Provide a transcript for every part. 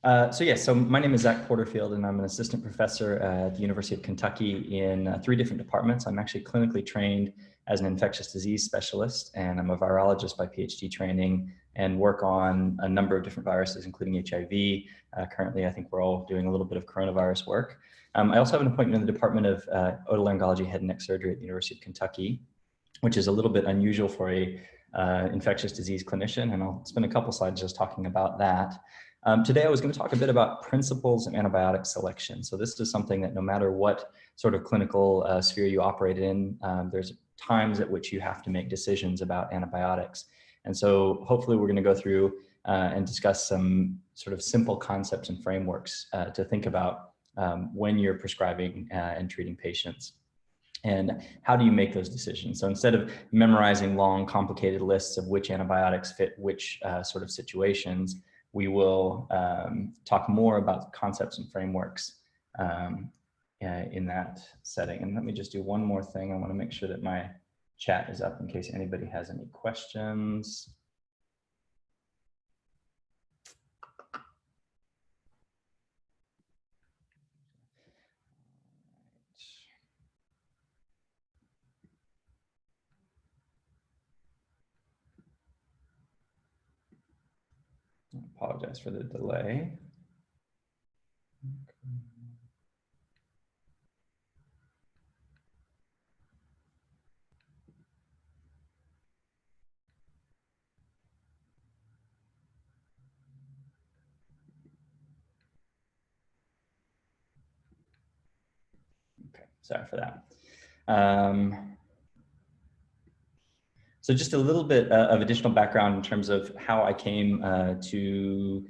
So my name is Zack Porterfield, and I'm an assistant professor at the University of Kentucky in 3 different departments. I'm actually clinically trained as an infectious disease specialist, and I'm a virologist by PhD training and work on a number of different viruses, including HIV. Currently, I think we're all doing a little bit of coronavirus work. I also have an appointment in the Department of Otolaryngology, Head and Neck Surgery at the University of Kentucky, which is a little bit unusual for a infectious disease clinician, and I'll spend a couple slides just talking about that. Today, I was going to talk a bit about principles of antibiotic selection. So this is something that no matter what sort of clinical sphere you operate in, there's times at which you have to make decisions about antibiotics. And so hopefully we're going to go through and discuss some sort of simple concepts and frameworks to think about when you're prescribing and treating patients. And how do you make those decisions? So instead of memorizing long, complicated lists of which antibiotics fit which sort of situations, we will talk more about concepts and frameworks in that setting. And let me just do one more thing. I want to make sure that my chat is up in case anybody has any questions. I apologize for the delay. Okay, sorry for that. So just a little bit of additional background in terms of how I came to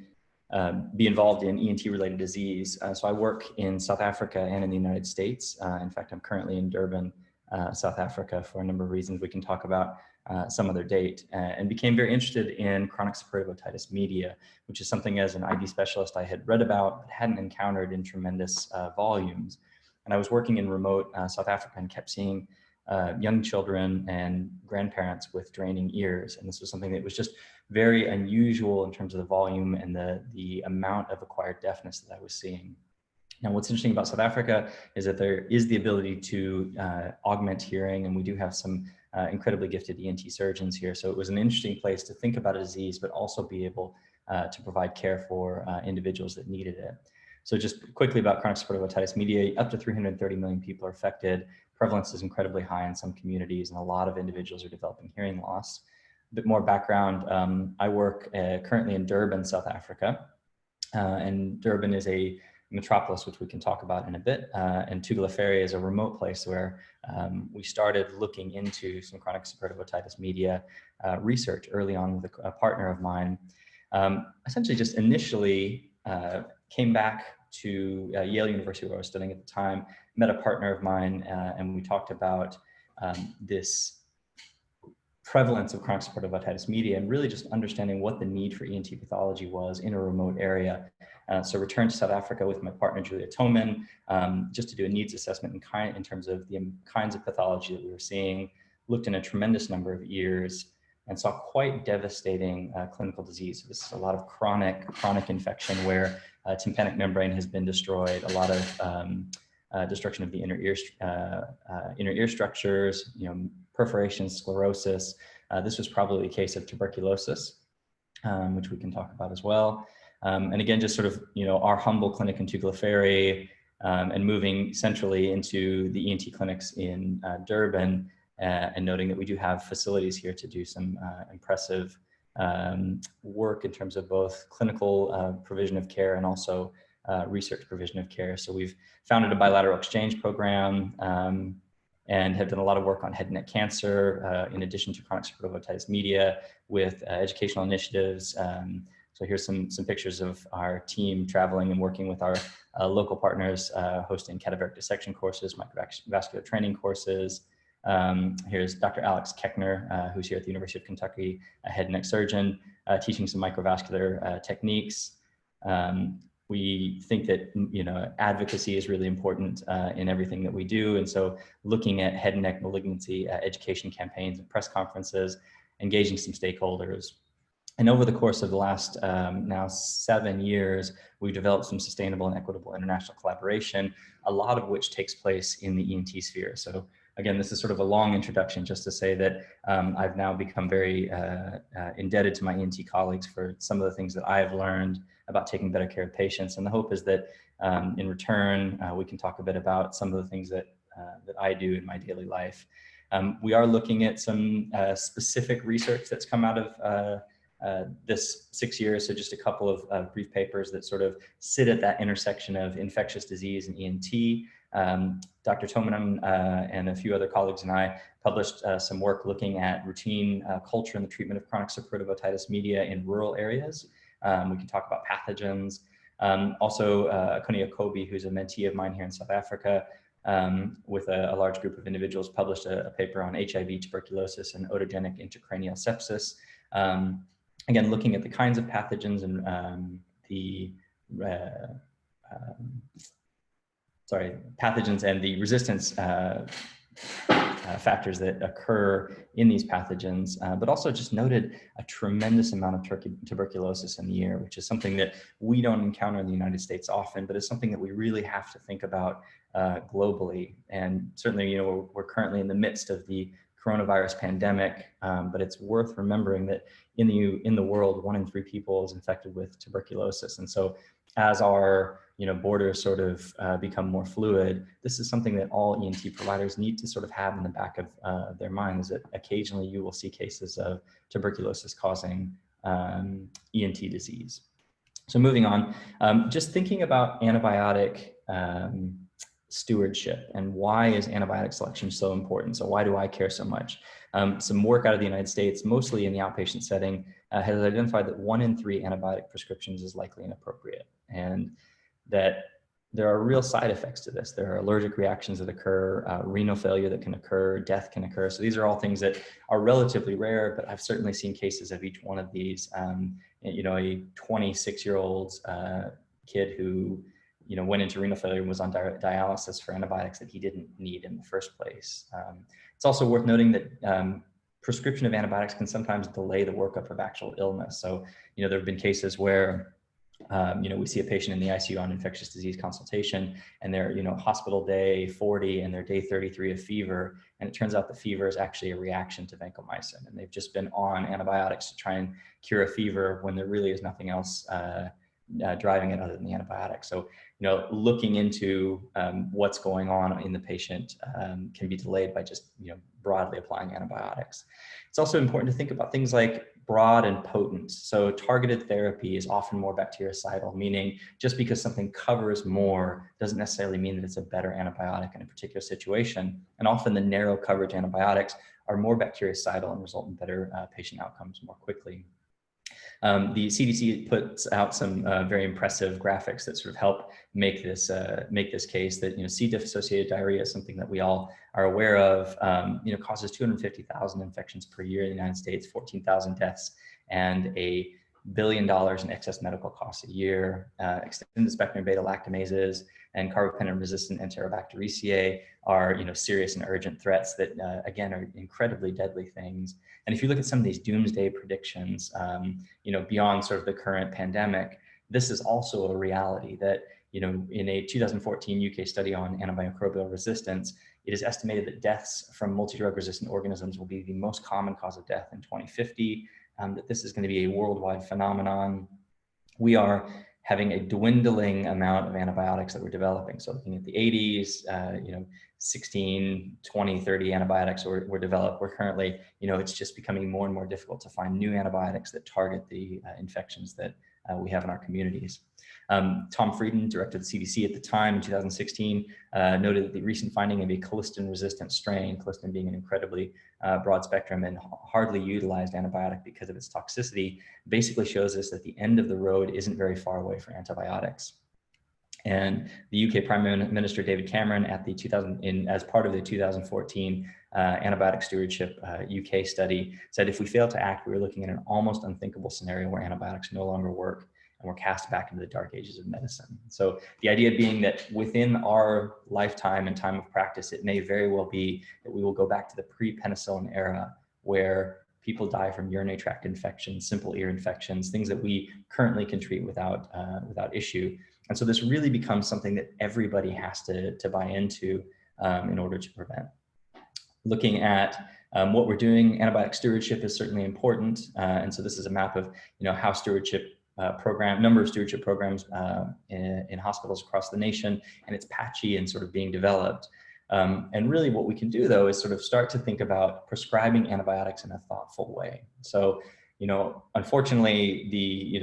be involved in ENT-related disease. So I work in South Africa and in the United States. In fact, I'm currently in Durban, South Africa, for a number of reasons we can talk about some other date, and became very interested in chronic suppurative otitis media, which is something as an ID specialist I had read about but hadn't encountered in tremendous volumes. And I was working in remote South Africa and kept seeing young children and grandparents with draining ears. And this was something that was just very unusual in terms of the volume and the amount of acquired deafness that I was seeing. Now, what's interesting about South Africa is that there is the ability to augment hearing, and we do have some incredibly gifted ENT surgeons here. So it was an interesting place to think about a disease, but also be able to provide care for individuals that needed it. So just quickly about chronic suppurative otitis media, up to 330 million people are affected. Prevalence is incredibly high in some communities, and a lot of individuals are developing hearing loss. A bit more background, I work currently in Durban, South Africa, and Durban is a metropolis, which we can talk about in a bit, and Tugalafere is a remote place where we started looking into some chronic suppurative otitis media research early on with a partner of mine. Essentially just initially came back to Yale University, where I was studying at the time, met a partner of mine, and we talked about this prevalence of chronic suppurative otitis media and really just understanding what the need for ENT pathology was in a remote area. So returned to South Africa with my partner, Julia Toman, just to do a needs assessment in terms of the kinds of pathology that we were seeing, looked in a tremendous number of ears, and saw quite devastating clinical disease. So this is a lot of chronic infection where tympanic membrane has been destroyed, a lot of destruction of the inner ear structures, perforation, sclerosis. This was probably a case of tuberculosis, which we can talk about as well. And again, just sort of, our humble clinic in Tugalafere and moving centrally into the ENT clinics in Durban, and noting that we do have facilities here to do some impressive work in terms of both clinical provision of care and also research provision of care. So we've founded a bilateral exchange program and have done a lot of work on head and neck cancer, in addition to chronic suppurative otitis media with educational initiatives. So here's some pictures of our team traveling and working with our local partners, hosting cadaveric dissection courses, microvascular training courses. Here's Dr. Alex Keckner, who's here at the University of Kentucky, a head and neck surgeon, teaching some microvascular techniques. We think that, advocacy is really important in everything that we do. And so looking at head and neck malignancy education campaigns and press conferences, engaging some stakeholders, And over the course of the last now 7 years, we've developed some sustainable and equitable international collaboration, a lot of which takes place in the ENT sphere. So again, this is sort of a long introduction just to say that I've now become very indebted to my ENT colleagues for some of the things that I have learned about taking better care of patients. And the hope is that in return, we can talk a bit about some of the things that I do in my daily life. We are looking at some specific research that's come out of this 6 years. So just a couple of brief papers that sort of sit at that intersection of infectious disease and ENT. Dr. Tomanen and a few other colleagues and I published some work looking at routine culture in the treatment of chronic suppurative otitis media in rural areas. We can talk about pathogens. Also, Connie Okobi, who's a mentee of mine here in South Africa, with a large group of individuals, published a paper on HIV, tuberculosis, and otogenic intracranial sepsis. Again, looking at the kinds of pathogens and pathogens and the resistance factors that occur in these pathogens, but also just noted a tremendous amount of tuberculosis in the year, which is something that we don't encounter in the United States often, but it's something that we really have to think about globally. And certainly, you know, we're currently in the midst of the coronavirus pandemic, but it's worth remembering that in the world, 1 in 3 people is infected with tuberculosis. And so as our borders sort of become more fluid, this is something that all ENT providers need to sort of have in the back of their minds, that occasionally you will see cases of tuberculosis causing ENT disease. So moving on, just thinking about antibiotic stewardship and why is antibiotic selection so important? So why do I care so much? Some work out of the United States, mostly in the outpatient setting, has identified that 1 in 3 antibiotic prescriptions is likely inappropriate, and that there are real side effects to this. There are allergic reactions that occur, renal failure that can occur, death can occur. So these are all things that are relatively rare, but I've certainly seen cases of each one of these. A 26-year-old kid who went into renal failure and was on dialysis for antibiotics that he didn't need in the first place. It's also worth noting that prescription of antibiotics can sometimes delay the workup of actual illness. So, there have been cases where, we see a patient in the ICU on infectious disease consultation, and they're, hospital day 40 and they're day 33 of fever. And it turns out the fever is actually a reaction to vancomycin. And they've just been on antibiotics to try and cure a fever when there really is nothing else driving it other than the antibiotic. So, looking into what's going on in the patient can be delayed by just, broadly applying antibiotics. It's also important to think about things like broad and potent. So targeted therapy is often more bactericidal, meaning just because something covers more doesn't necessarily mean that it's a better antibiotic in a particular situation. And often the narrow coverage antibiotics are more bactericidal and result in better patient outcomes more quickly. The CDC puts out some very impressive graphics that sort of help make this case that C. diff associated diarrhea is something that we all are aware of. Causes 250,000 infections per year in the United States, 14,000 deaths, and $1 billion in excess medical costs a year. Extended spectrum beta lactamases and carbapenem-resistant Enterobacteriaceae are serious and urgent threats that again are incredibly deadly things. And if you look at some of these doomsday predictions, beyond sort of the current pandemic, this is also a reality that in a 2014 UK study on antimicrobial resistance, it is estimated that deaths from multi-drug resistant organisms will be the most common cause of death in 2050. That this is going to be a worldwide phenomenon. We are having a dwindling amount of antibiotics that we're developing. So looking at the 80s, 16, 20, 30 antibiotics were developed. We're currently, it's just becoming more and more difficult to find new antibiotics that target the infections that we have in our communities. Tom Frieden, director of the CDC at the time in 2016, noted that the recent finding of a colistin-resistant strain, colistin being an incredibly broad spectrum and hardly utilized antibiotic because of its toxicity, basically shows us that the end of the road isn't very far away for antibiotics. And the UK Prime Minister David Cameron as part of the 2014 antibiotic stewardship UK study said, if we fail to act, we were looking at an almost unthinkable scenario where antibiotics no longer work and we're cast back into the dark ages of medicine. So the idea being that within our lifetime and time of practice, it may very well be that we will go back to the pre-penicillin era where People die from urinary tract infections, simple ear infections, things that we currently can treat without issue. And so this really becomes something that everybody has to buy into in order to prevent. Looking at what we're doing, antibiotic stewardship is certainly important. And so this is a map of how stewardship number of stewardship programs in hospitals across the nation, and it's patchy and sort of being developed. And really what we can do though is sort of start to think about prescribing antibiotics in a thoughtful way. So, unfortunately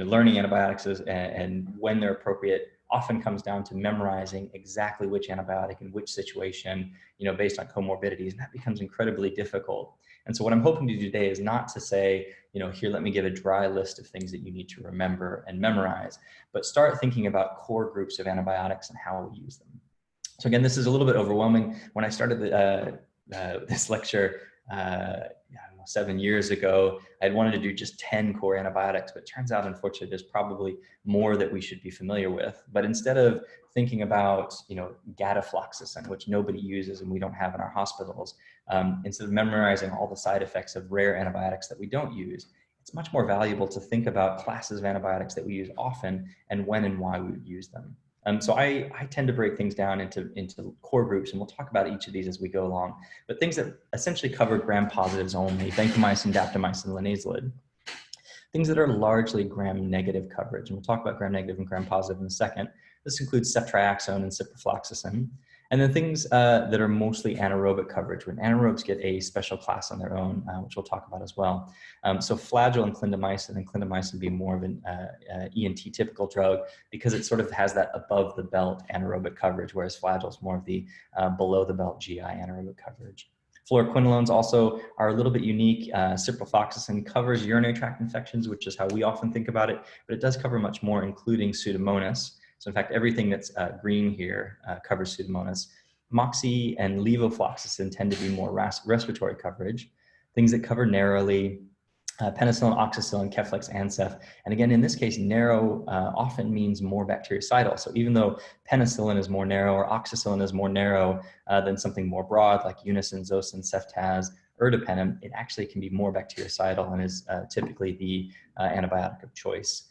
learning antibiotics and when they're appropriate often comes down to memorizing exactly which antibiotic in which situation, based on comorbidities, and that becomes incredibly difficult. And so what I'm hoping to do today is not to say, here, let me give a dry list of things that you need to remember and memorize, but start thinking about core groups of antibiotics and how we use them. So again, this is a little bit overwhelming. When I started this lecture 7 years ago, I'd wanted to do just 10 core antibiotics, but it turns out, unfortunately, there's probably more that we should be familiar with. But instead of thinking about, gatafloxacin, which nobody uses and we don't have in our hospitals, instead of memorizing all the side effects of rare antibiotics that we don't use, it's much more valuable to think about classes of antibiotics that we use often and when and why we would use them. So I tend to break things down into core groups, and we'll talk about each of these as we go along, but things that essentially cover gram-positives only: Vancomycin, Daptomycin, Linezolid. Things that are largely gram-negative coverage, and we'll talk about gram-negative and gram-positive in a second. This includes ceftriaxone and ciprofloxacin. And then things that are mostly anaerobic coverage, when anaerobes get a special class on their own, which we'll talk about as well. So Flagyl and clindamycin being more of an ENT typical drug because it sort of has that above the belt anaerobic coverage, whereas Flagyl is more of the below the belt GI anaerobic coverage. Fluoroquinolones also are a little bit unique. Ciprofloxacin covers urinary tract infections, which is how we often think about it, but it does cover much more, including Pseudomonas. So in fact, everything that's green here covers Pseudomonas. Moxi and levofloxacin tend to be more respiratory coverage. Things that cover narrowly, penicillin, oxacillin, Keflex, Ancef. And again, in this case, narrow often means more bactericidal. So even though penicillin is more narrow or oxacillin is more narrow than something more broad like Unasyn, Zosyn, Ceftaz, ertapenem, it actually can be more bactericidal and is typically the antibiotic of choice.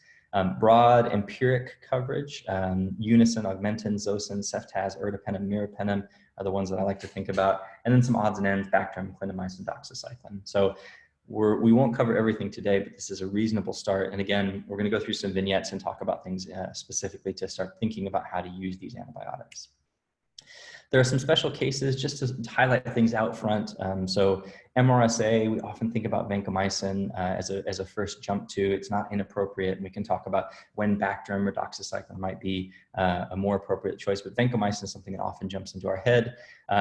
Broad empiric coverage, Unasyn, Augmentin, Zosyn, Ceftaz, ertapenem, meropenem are the ones that I like to think about. And then some odds and ends: Bacterem, clindamycin, doxycycline. So we won't cover everything today, but this is a reasonable start. And again, we're going to go through some vignettes and talk about things specifically to start thinking about how to use these antibiotics. There are some special cases just to highlight things out front. So MRSA, we often think about vancomycin as a first jump to. It's not inappropriate, and we can talk about when Bacterem or doxycycline might be a more appropriate choice, but vancomycin is something that often jumps into our head.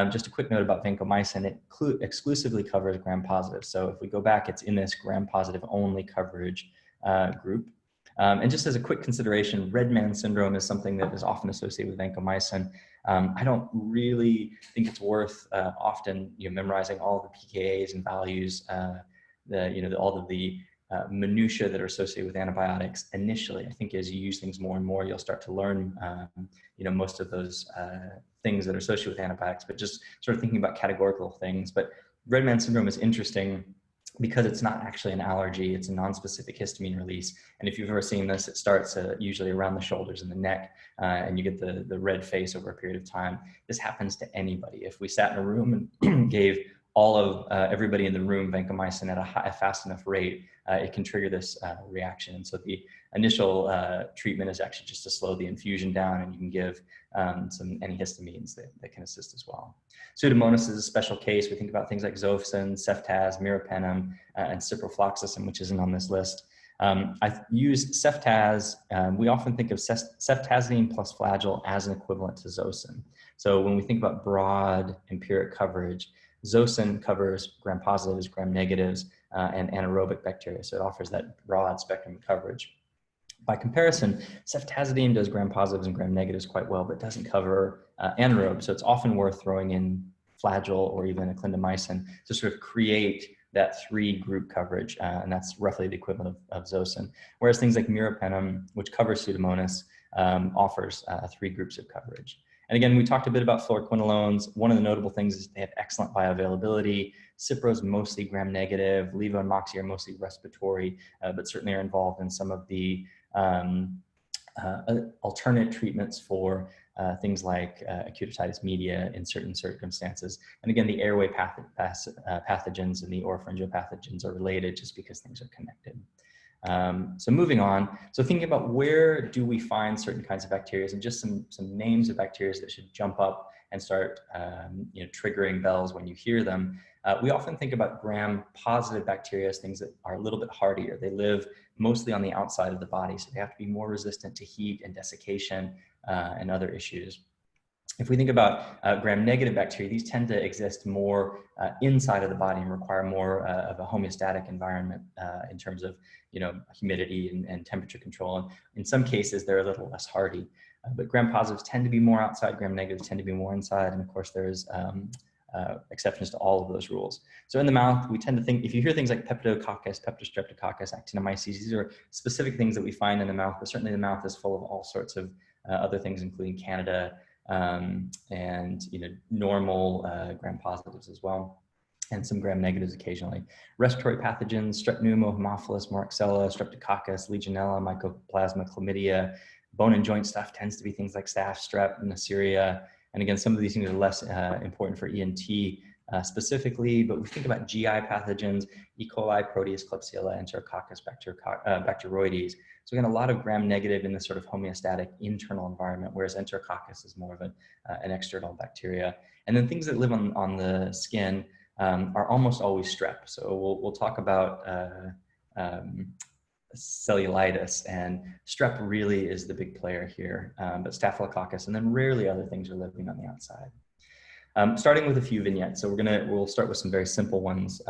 Just a quick note about vancomycin: it exclusively covers gram-positive. So if we go back, it's in this gram-positive only coverage group. And just as a quick consideration, red man syndrome is something that is often associated with vancomycin. I don't really think it's worth often memorizing all of the pKa's and values, all of the minutiae that are associated with antibiotics initially. I think as you use things more and more, you'll start to learn most of those things that are associated with antibiotics, but just sort of thinking about categorical things. But red man syndrome is interesting because it's not actually an allergy, it's a non-specific histamine release. And if you've ever seen this, it starts usually around the shoulders and the neck, and you get the red face over a period of time. This happens to anybody. If we sat in a room and gave all of everybody in the room vancomycin at a fast enough rate, it can trigger this reaction. And so the initial treatment is actually just to slow the infusion down, and you can give some antihistamines that can assist as well. Pseudomonas is a special case. We think about things like Zosyn, Ceftaz, meropenem, and ciprofloxacin, which isn't on this list. I use Ceftaz. We often think of ceftazidime plus Flagyl as an equivalent to Zosyn. So when we think about broad empiric coverage, Zosyn covers gram-positives, gram-negatives, and anaerobic bacteria. So it offers that broad spectrum of coverage. By comparison, ceftazidime does gram-positives and gram-negatives quite well, but doesn't cover anaerobes. So it's often worth throwing in Flagyl or even a clindamycin to sort of create that 3-group coverage, and that's roughly the equivalent of Zosyn. Whereas things like meropenem, which covers Pseudomonas, offers 3 groups of coverage. And again, we talked a bit about fluoroquinolones. One of the notable things is they have excellent bioavailability. Cipro is mostly gram-negative. Levo and Moxie are mostly respiratory, but certainly are involved in some of the alternate treatments for things like acute otitis media in certain circumstances. And again, the airway pathogens and the oropharyngeal pathogens are related just because things are connected. So moving on, so thinking about where do we find certain kinds of bacteria, and just some names of bacteria that should jump up and start triggering bells when you hear them. We often think about gram-positive bacteria as things that are a little bit hardier. They live mostly on the outside of the body, so they have to be more resistant to heat and desiccation and other issues. If we think about gram-negative bacteria, these tend to exist more inside of the body and require more of a homeostatic environment in terms of humidity and temperature control. And in some cases, they're a little less hardy. But gram-positives tend to be more outside, gram-negatives tend to be more inside, and of course there's exceptions to all of those rules. So in the mouth, we tend to think, if you hear things like Peptococcus, Peptostreptococcus, Actinomyces, these are specific things that we find in the mouth, but certainly the mouth is full of all sorts of other things, including Candida, and normal gram-positives as well, and some gram-negatives occasionally. Respiratory pathogens, Strep pneumo, Haemophilus, Moraxella, Streptococcus, Legionella, Mycoplasma, Chlamydia. Bone and joint stuff tends to be things like Staph, Strep, Neisseria. And again, some of these things are less important for ENT specifically, but we think about GI pathogens, E. coli, Proteus, Klebsiella, Enterococcus, Bacteroides. So again, a lot of gram-negative in this sort of homeostatic internal environment, whereas Enterococcus is more of an external bacteria. And then things that live on the skin are almost always strep. So we'll talk about cellulitis, and strep really is the big player here, but Staphylococcus, and then rarely other things are living on the outside. Starting with a few vignettes. So we'll start with some very simple ones,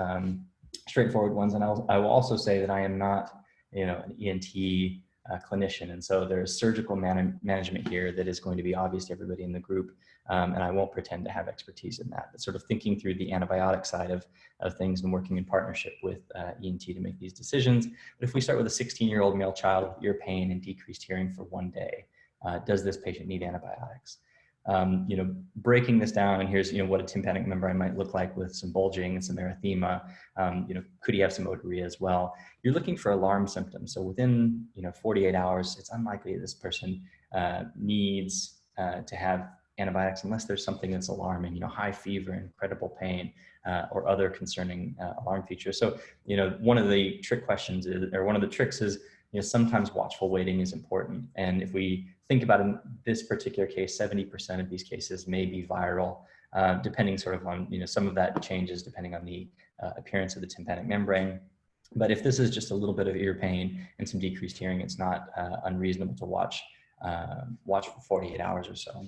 straightforward ones. And I will also say that I am not, an ENT clinician. And so there's surgical management here that is going to be obvious to everybody in the group. And I won't pretend to have expertise in that, but sort of thinking through the antibiotic side of things and working in partnership with ENT to make these decisions. But if we start with a 16-year-old male child with ear pain and decreased hearing for one day, does this patient need antibiotics? Breaking this down, and here's, what a tympanic membrane might look like with some bulging and some erythema. Could he have some otorrhea as well? You're looking for alarm symptoms. So within, 48 hours, it's unlikely this person needs to have antibiotics unless there's something that's alarming, high fever, incredible pain, or other concerning alarm features. So, one of the trick questions is, or one of the tricks is, sometimes watchful waiting is important. And if we think about in this particular case, 70% of these cases may be viral, depending sort of on, some of that changes depending on the appearance of the tympanic membrane. But if this is just a little bit of ear pain and some decreased hearing, it's not unreasonable to watch for 48 hours or so.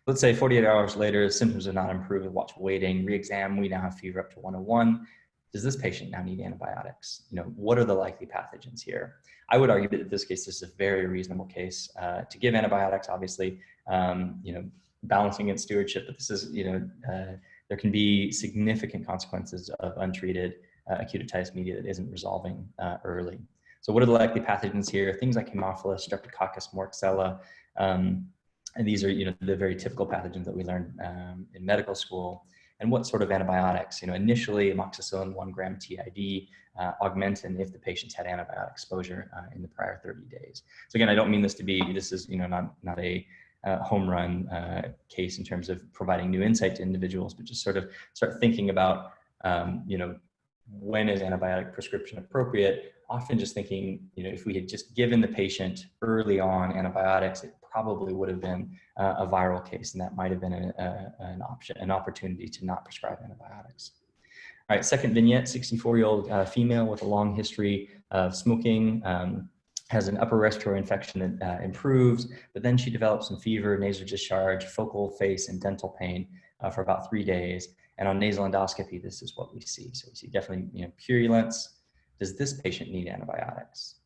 Let's say 48 hours later, symptoms have not improved with watchful waiting, re-exam, we now have fever up to 101. Does this patient now need antibiotics? What are the likely pathogens here? I would argue that in this case, this is a very reasonable case to give antibiotics, obviously, balancing against stewardship, but this is, there can be significant consequences of untreated acute otitis media that isn't resolving early. So what are the likely pathogens here? Things like Haemophilus, Streptococcus, Moraxella, and these are, the very typical pathogens that we learned in medical school. And what sort of antibiotics? Initially amoxicillin 1 gram TID, Augmentin if the patient's had antibiotic exposure in the prior 30 days. So again, I don't mean this to be, this is not a home run case in terms of providing new insight to individuals, but just sort of start thinking about, when is antibiotic prescription appropriate? Often just thinking, if we had just given the patient early on antibiotics, it probably would have been a viral case, and that might have been an opportunity to not prescribe antibiotics. All right, second vignette, 64-year-old female with a long history of smoking, has an upper respiratory infection that improves, but then she develops some fever, nasal discharge, focal, face, and dental pain for about 3 days. And on nasal endoscopy, this is what we see. So we see definitely, purulence. Does this patient need antibiotics?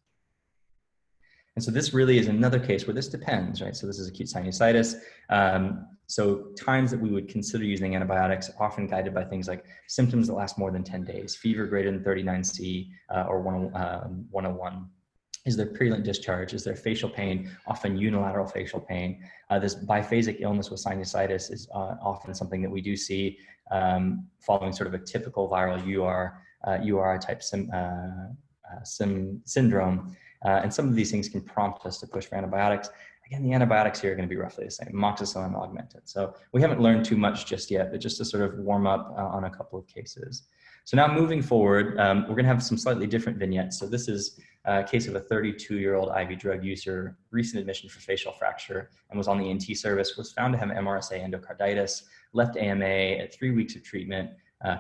And so this really is another case where this depends, right? So this is acute sinusitis. So times that we would consider using antibiotics, often guided by things like symptoms that last more than 10 days, fever greater than 39C or 101. Is there purulent discharge? Is there facial pain, often unilateral facial pain? This biphasic illness with sinusitis is often something that we do see following sort of a typical viral URI type syndrome. And some of these things can prompt us to push for antibiotics. Again, the antibiotics here are going to be roughly the same, amoxicillin and Augmentin. So we haven't learned too much just yet, but just to sort of warm up on a couple of cases. So now moving forward, we're going to have some slightly different vignettes. So this is a case of a 32-year-old IV drug user, recent admission for facial fracture, and was on the ENT service, was found to have MRSA endocarditis, left AMA at 3 weeks of treatment,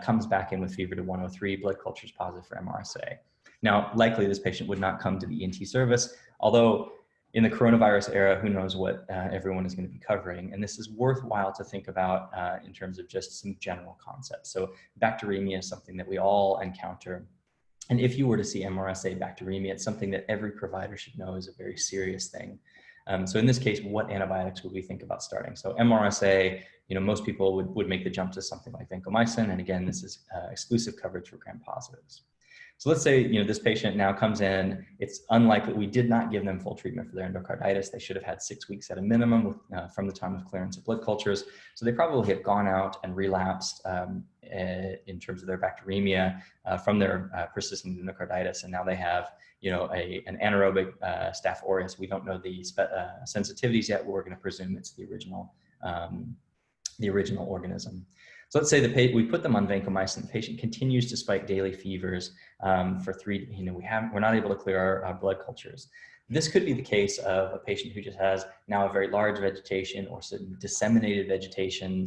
comes back in with fever to 103, blood cultures positive for MRSA. Now, likely this patient would not come to the ENT service, although in the coronavirus era, who knows what everyone is going to be covering. And this is worthwhile to think about in terms of just some general concepts. So bacteremia is something that we all encounter. And if you were to see MRSA bacteremia, it's something that every provider should know is a very serious thing. So in this case, what antibiotics would we think about starting? So MRSA, most people would make the jump to something like Vancomycin. And again, this is exclusive coverage for gram-positives. So let's say, this patient now comes in, it's unlikely, we did not give them full treatment for their endocarditis. They should have had 6 weeks at a minimum from the time of clearance of blood cultures. So they probably have gone out and relapsed in terms of their bacteremia from their persistent endocarditis. And now they have, an anaerobic Staph aureus. We don't know the sensitivities yet, but we're going to presume it's the original organism. So let's say we put them on vancomycin. The patient continues to spike daily fevers for we're not able to clear our blood cultures. This could be the case of a patient who just has now a very large vegetation or some disseminated infection,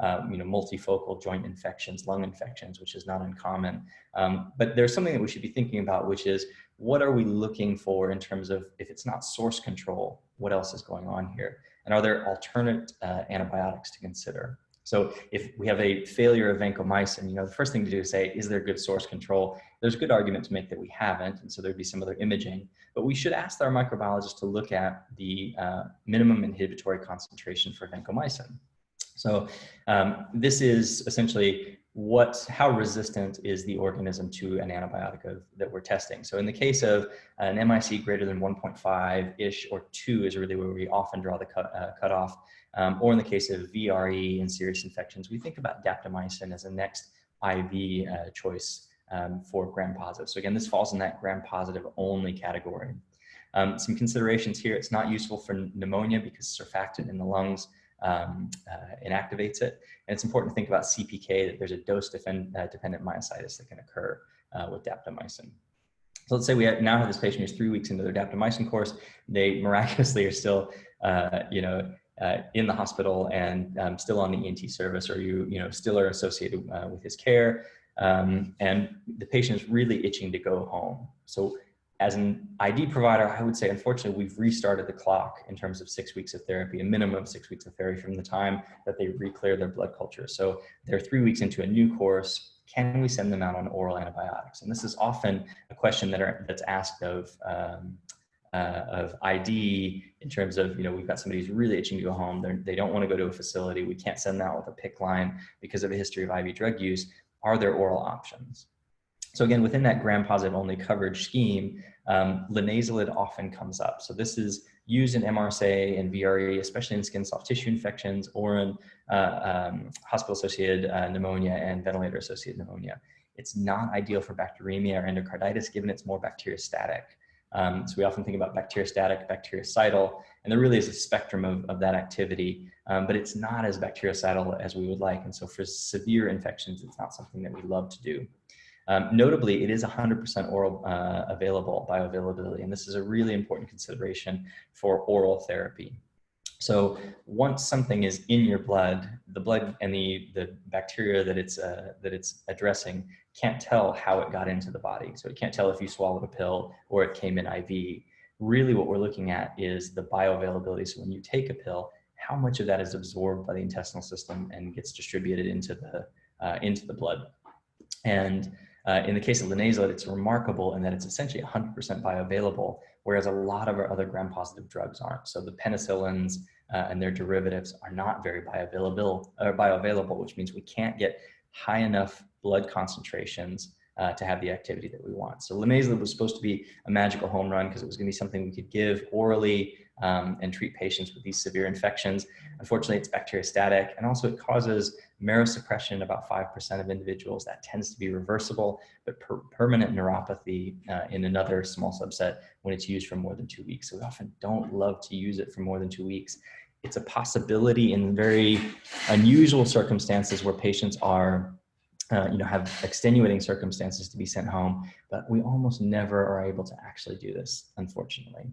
multifocal joint infections, lung infections, which is not uncommon. But there's something that we should be thinking about, which is what are we looking for in terms of, if it's not source control, what else is going on here? And are there alternate antibiotics to consider? So if we have a failure of vancomycin, the first thing to do is say, is there good source control? There's a good argument to make that we haven't, and so there'd be some other imaging. But we should ask our microbiologist to look at the minimum inhibitory concentration for vancomycin. So this is essentially how resistant is the organism to an antibiotic that we're testing. So in the case of an MIC greater than 1.5-ish or 2 is really where we often draw the cutoff. Or in the case of VRE and serious infections, we think about daptomycin as a next IV choice for gram-positive. So again, this falls in that gram-positive only category. Some considerations here: it's not useful for pneumonia because surfactant in the lungs inactivates it. And it's important to think about CPK, that there's a dose-dependent myositis that can occur with daptomycin. So let's say we now have this patient who's 3 weeks into their daptomycin course. They miraculously are still, in the hospital and still on the ENT service, or still are associated with his care. And the patient is really itching to go home. So as an ID provider, I would say, unfortunately, we've restarted the clock in terms of 6 weeks of therapy, a minimum of 6 weeks of therapy from the time that they re-clear their blood culture. So they're 3 weeks into a new course. Can we send them out on oral antibiotics? And this is often a question that's asked of ID in terms of, we've got somebody who's really itching to go home. They don't want to go to a facility. We can't send them out with a PICC line because of a history of IV drug use. Are there oral options? So again, within that gram-positive only coverage scheme, Linezolid often comes up. So this is used in MRSA and VRE, especially in skin soft tissue infections, or in hospital-associated pneumonia and ventilator-associated pneumonia. It's not ideal for bacteremia or endocarditis, given it's more bacteriostatic. So we often think about bacteriostatic, bactericidal, and there really is a spectrum of that activity, but it's not as bactericidal as we would like. And so for severe infections, it's not something that we love to do. Notably, it is 100% oral available, bioavailability, and this is a really important consideration for oral therapy. So once something is in your blood, the blood and the bacteria that it's addressing can't tell how it got into the body. So it can't tell if you swallowed a pill or it came in IV. Really what we're looking at is the bioavailability. So when you take a pill, how much of that is absorbed by the intestinal system and gets distributed into the blood. And in the case of Linezolid, it's remarkable in that it's essentially 100% bioavailable, whereas a lot of our other gram-positive drugs aren't. So the penicillins and their derivatives are not very bioavailable, which means we can't get high enough blood concentrations to have the activity that we want. So Linezolid was supposed to be a magical home run because it was going to be something we could give orally and treat patients with these severe infections. Unfortunately, it's bacteriostatic, and also it causes marrow suppression in about 5% of individuals. That tends to be reversible, but permanent neuropathy in another small subset when it's used for more than 2 weeks. So we often don't love to use it for more than 2 weeks. It's a possibility in very unusual circumstances where patients are have extenuating circumstances to be sent home, but we almost never are able to actually do this, unfortunately.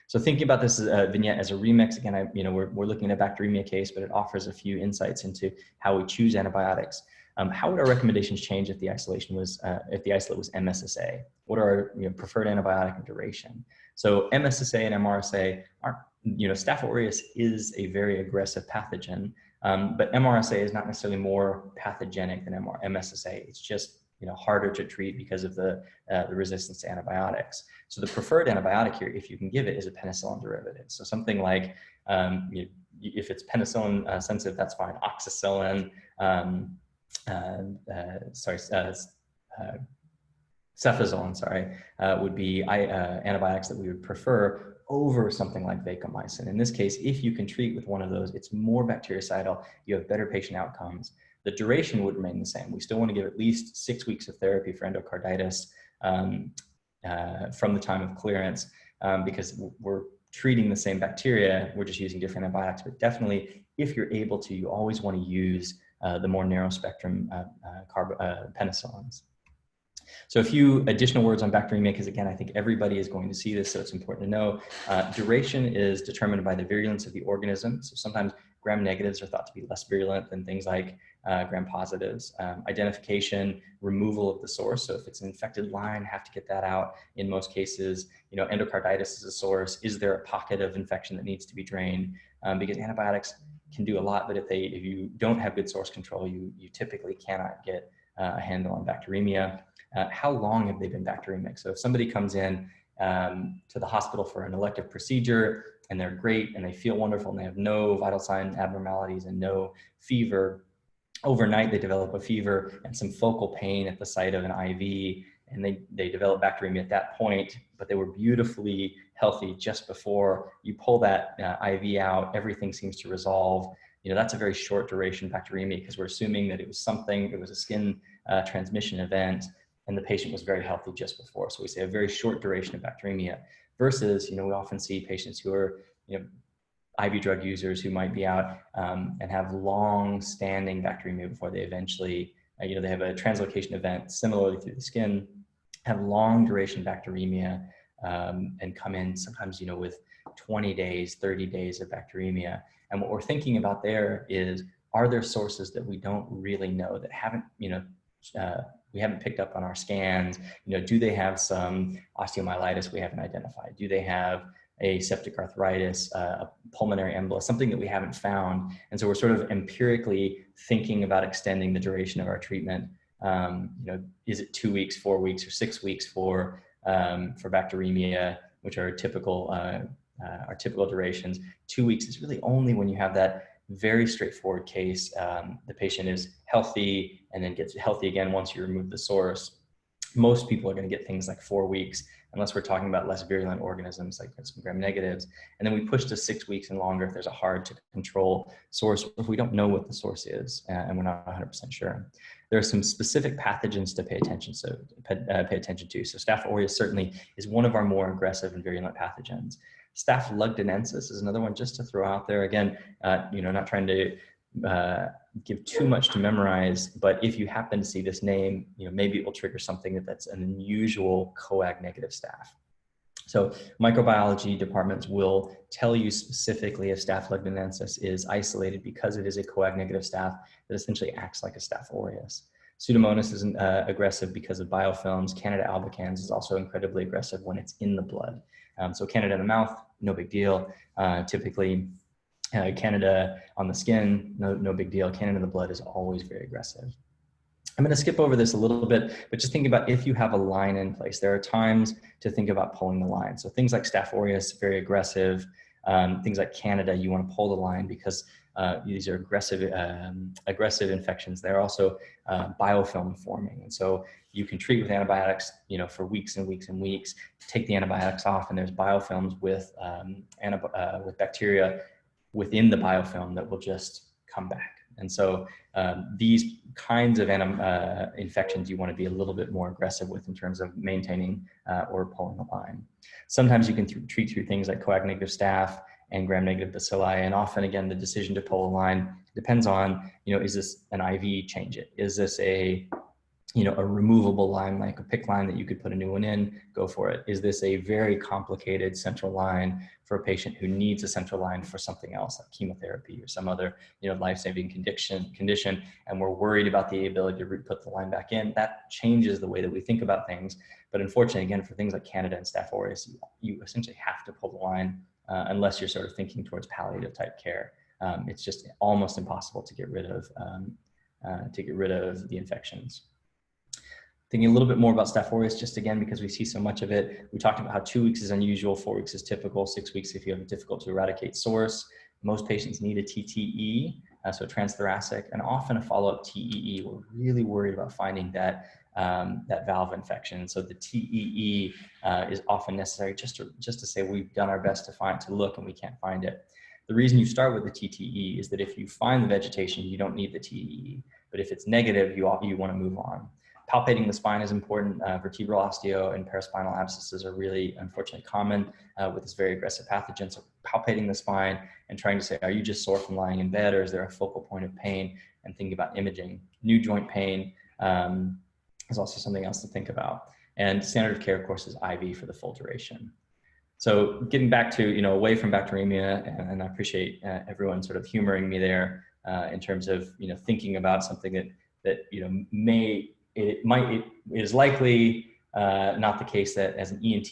So thinking about this vignette as a remix, again, we're looking at a bacteremia case, but it offers a few insights into how we choose antibiotics. How would our recommendations change if the isolate was MSSA? What are our preferred antibiotic and duration? So MSSA and MRSA aren't, Staph aureus is a very aggressive pathogen, but MRSA is not necessarily more pathogenic than MSSA. It's just harder to treat because of the resistance to antibiotics. So the preferred antibiotic here, if you can give it, is a penicillin derivative. So something like, if it's penicillin sensitive, that's fine. Oxacillin, cefazolin, would be antibiotics that we would prefer over something like vancomycin. In this case, if you can treat with one of those, it's more bactericidal, you have better patient outcomes. The duration would remain the same. We still want to give at least 6 weeks of therapy for endocarditis from the time of clearance because we're treating the same bacteria, we're just using different antibiotics. But definitely, if you're able to, you always want to use the more narrow spectrum penicillins. So a few additional words on bacteremia, because again, I think everybody is going to see this, so it's important to know. Duration is determined by the virulence of the organism. So sometimes gram-negatives are thought to be less virulent than things like gram-positives. Identification, removal of the source. So if it's an infected line, have to get that out. In most cases, endocarditis is a source. Is there a pocket of infection that needs to be drained? Because antibiotics can do a lot, but if you don't have good source control, you typically cannot get a handle on bacteremia. How long have they been bacteremic? So if somebody comes in to the hospital for an elective procedure and they're great and they feel wonderful and they have no vital sign abnormalities and no fever, overnight they develop a fever and some focal pain at the site of an IV, and they develop bacteremia at that point, but they were beautifully healthy just before. You pull that IV out, everything seems to resolve. That's a very short duration bacteremia because we're assuming that it was a skin transmission event and the patient was very healthy just before. So we say a very short duration of bacteremia versus, we often see patients who are, IV drug users who might be out and have long-standing bacteremia before they eventually, they have a translocation event similarly through the skin, have long-duration bacteremia and come in sometimes, with 20 days, 30 days of bacteremia. And what we're thinking about there is, are there sources that we don't really know that haven't, we haven't picked up on our scans? Do they have some osteomyelitis we haven't identified? Do they have a septic arthritis, a pulmonary embolus, something that we haven't found? And so we're sort of empirically thinking about extending the duration of our treatment. Is it 2 weeks, 4 weeks, or 6 weeks for bacteremia, which are typical durations? 2 weeks is really only when you have that very straightforward case. The patient is healthy and then gets healthy again once you remove the source. Most people are going to get things like 4 weeks, unless we're talking about less virulent organisms like some gram-negatives. And then we push to 6 weeks and longer if there's a hard to control source, if we don't know what the source is and we're not 100% sure. There are some specific pathogens to pay attention to. So Staph aureus certainly is one of our more aggressive and virulent pathogens. Staph lugdunensis is another one just to throw out there. Again, not trying to give too much to memorize, but if you happen to see this name, maybe it will trigger something that's an unusual coag-negative staph. So microbiology departments will tell you specifically if Staph lugdunensis is isolated because it is a coag-negative staph that essentially acts like a Staph aureus. Pseudomonas is aggressive because of biofilms. Candida albicans is also incredibly aggressive when it's in the blood. So Candida in the mouth, no big deal. Typically, Candida on the skin, no big deal. Candida in the blood is always very aggressive. I'm going to skip over this a little bit, but just thinking about if you have a line in place, there are times to think about pulling the line. So things like Staph aureus, very aggressive. Things like Candida, you want to pull the line because these are aggressive infections. They're also biofilm forming. And so you can treat with antibiotics, for weeks and weeks and weeks, take the antibiotics off, and there's biofilms with bacteria within the biofilm that will just come back. And so these kinds of infections you want to be a little bit more aggressive with in terms of maintaining or pulling a line. Sometimes you can treat through things like coag-negative staph and gram-negative bacilli, and often, again, the decision to pull a line depends on, is this an IV, change it? Is this a removable line, like a PICC line that you could put a new one in, go for it. Is this a very complicated central line for a patient who needs a central line for something else, like chemotherapy or some other, life-saving condition, and we're worried about the ability to put the line back in? That changes the way that we think about things. But unfortunately, again, for things like Candida and Staph aureus, you essentially have to pull the line unless you're sort of thinking towards palliative type care. It's just almost impossible to get rid of the infections. Thinking a little bit more about Staph aureus, just again, because we see so much of it. We talked about how 2 weeks is unusual, 4 weeks is typical, 6 weeks if you have a difficult to eradicate source. Most patients need a TTE, so transthoracic, and often a follow-up TEE. We're really worried about finding that valve infection. So the TEE is often necessary just to say we've done our best to look and we can't find it. The reason you start with the TTE is that if you find the vegetation, you don't need the TEE. But if it's negative, you want to move on. Palpating the spine is important. Vertebral osteo and paraspinal abscesses are really, unfortunately, common with this very aggressive pathogen. So palpating the spine and trying to say, are you just sore from lying in bed, or is there a focal point of pain? And thinking about imaging. New joint pain is also something else to think about. And standard of care, of course, is IV for the full duration. So getting back to, away from bacteremia, and I appreciate everyone sort of humoring me there in terms of, thinking about something that it is likely not the case that as an ENT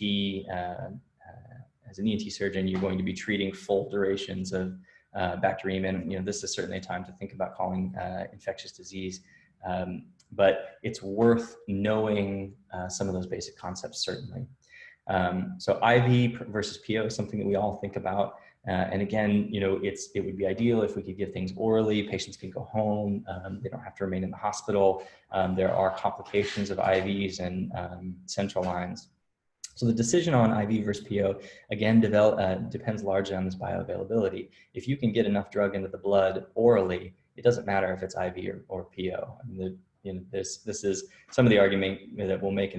surgeon, you're going to be treating full durations of bacteremia. And, this is certainly a time to think about calling infectious disease. But it's worth knowing some of those basic concepts, certainly. So IV versus PO is something that we all think about. And again, it would be ideal if we could give things orally. Patients can go home. They don't have to remain in the hospital. There are complications of IVs and central lines. So the decision on IV versus PO, again, depends largely on this bioavailability. If you can get enough drug into the blood orally, it doesn't matter if it's IV or PO. I mean, this is some of the argument that we'll make